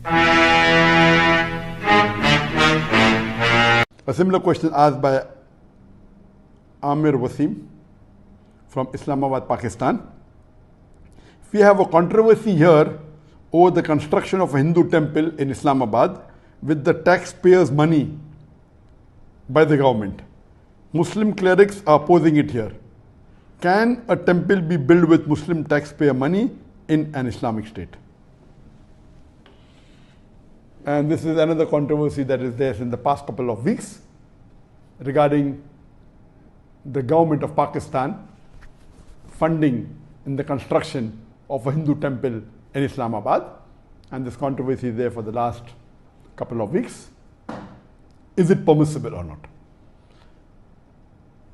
A similar question asked by Amir Wasim from Islamabad, Pakistan. We have a controversy here over the construction of a Hindu temple in Islamabad with the taxpayers' money by the government. Muslim clerics are opposing it here. Can a temple be built with Muslim taxpayer money in an Islamic state? And this is another controversy that is there in the past couple of weeks regarding the government of Pakistan funding in the construction of a Hindu temple in Islamabad. And this controversy is there for the last couple of weeks. Is it permissible or not?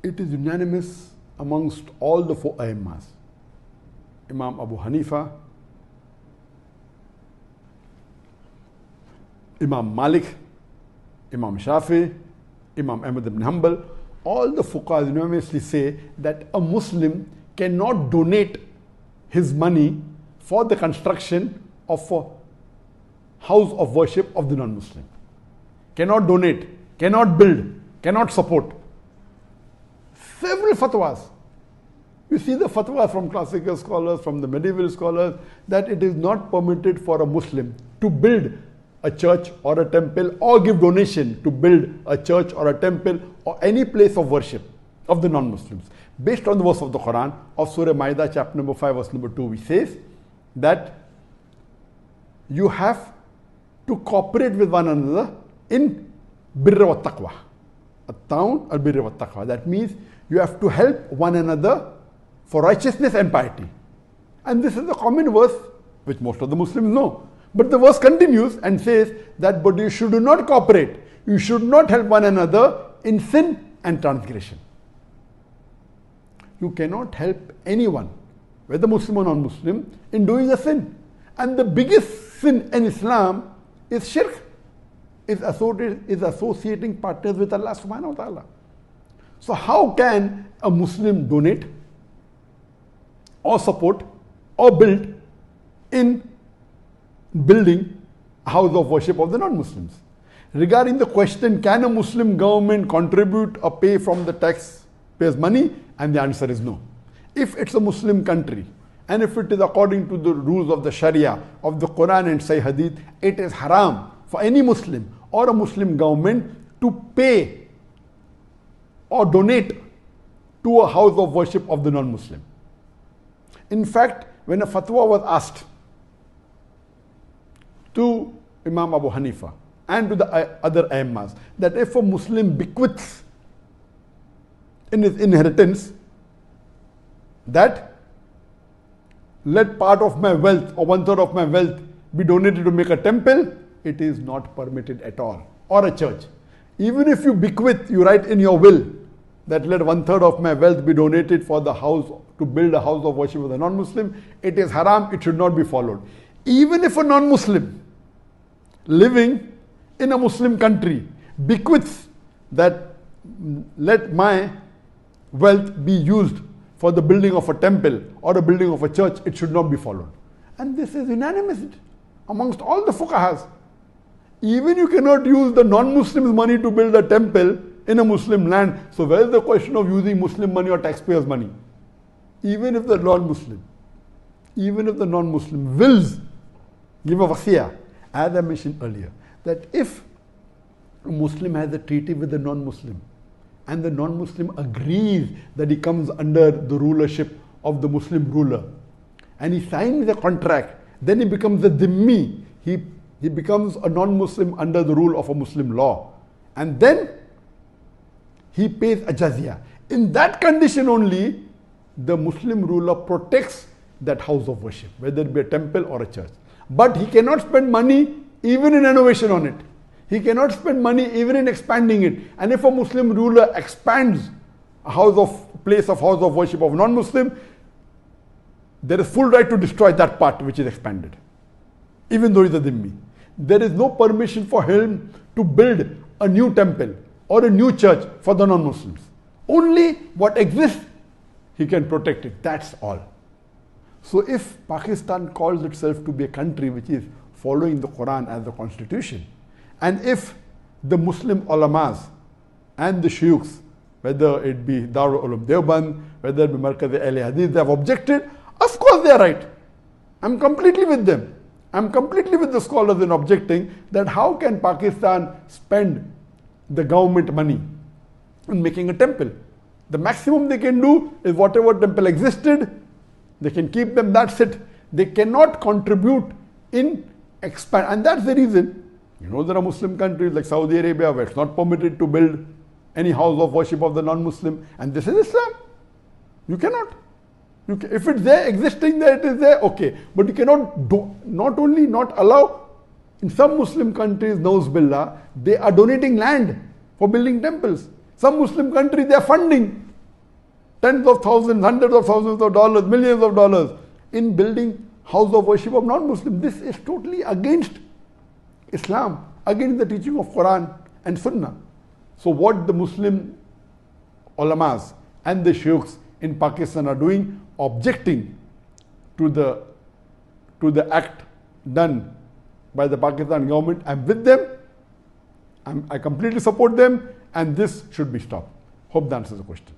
It is unanimous amongst all the four Aimmas. Imam Abu Hanifa, Imam Malik, Imam Shafi, Imam Ahmad ibn Hanbal, all the fuqahas unanimously say that a Muslim cannot donate his money for the construction of a house of worship of the non-Muslim. Cannot donate, cannot build, cannot support. Several fatwas. You see the fatwas from classical scholars, from the medieval scholars, that it is not permitted for a Muslim to build a church or a temple or give donation to build a church or a temple or any place of worship of the non-Muslims. Based on the verse of the Quran of Surah Ma'idah chapter number 5 verse number 2, which says that you have to cooperate with one another in birra wa taqwa. At-ta'awun al-birra wa taqwa. That means you have to help one another for righteousness and piety. And this is a common verse which most of the Muslims know. But the verse continues and says that but you should not cooperate. You should not help one another in sin and transgression. You cannot help anyone, whether Muslim or non-Muslim, in doing a sin. And the biggest sin in Islam is shirk, is associating partners with Allah subhanahu wa ta'ala. So how can a Muslim donate or support or build in building a house of worship of the non-Muslims? Regarding the question, can a Muslim government contribute or pay from the taxpayers' money? And the answer is no. If it's a Muslim country and if it is according to the rules of the Sharia, of the Quran and Sahih Hadith, it is haram for any Muslim or a Muslim government to pay or donate to a house of worship of the non-Muslim. In fact, when a fatwa was asked to Imam Abu Hanifa and to the other Aimmas that if a Muslim bequeaths in his inheritance that let part of my wealth or 1/3 of my wealth be donated to make a temple, it is not permitted at all, or a church. Even if you bequeath, you write in your will that let 1/3 of my wealth be donated for the house, to build a house of worship of the non-Muslim, it is haram, it should not be followed. Even if a non-Muslim living in a Muslim country bequeaths that let my wealth be used for the building of a temple or the building of a church, it should not be followed. And this is unanimous amongst all the fuqahas. Even you cannot use the non-Muslims' money to build a temple in a Muslim land. So where is the question of using Muslim money or taxpayers' money? Even if the non-Muslim wills give a wasiyah, as I mentioned earlier, that if a Muslim has a treaty with a non-Muslim and the non-Muslim agrees that he comes under the rulership of the Muslim ruler and he signs a contract, then he becomes a dhimmi. He becomes a non-Muslim under the rule of a Muslim law. And then he pays a jizya. In that condition only, the Muslim ruler protects that house of worship, whether it be a temple or a church. But he cannot spend money even in renovation on it. He cannot spend money even in expanding it. And if a Muslim ruler expands a place of house of worship of non-Muslim, there is full right to destroy that part which is expanded, even though he is a dhimmi. There is no permission for him to build a new temple or a new church for the non-Muslims. Only what exists, he can protect it. That's all. So if Pakistan calls itself to be a country which is following the Quran as the constitution. And if the Muslim ulamas and the shuyukhs, whether it be Darul Ulum Deoband, whether it be Markaz Ahl Hadith, they have objected, of course they are right. I'm completely with them. I'm completely with the scholars in objecting that how can Pakistan spend the government money in making a temple? The maximum they can do is whatever temple existed, they can keep them, that's it. They cannot contribute in expand. And that's the reason, you know, there are Muslim countries like Saudi Arabia where it's not permitted to build any house of worship of the non-Muslim, and this is Islam. You cannot. If it's there, existing there, it is there, okay. But you cannot not only not allow, in some Muslim countries, Nauz Billah, they are donating land for building temples. Some Muslim countries, they are funding tens of thousands, hundreds of thousands of dollars, millions of dollars in building house of worship of non-Muslims. This is totally against Islam, against the teaching of Quran and Sunnah. So what the Muslim ulamas and the shuyukhs in Pakistan are doing, objecting to the act done by the Pakistan government, I'm with them, I completely support them, and this should be stopped. Hope that answers the question.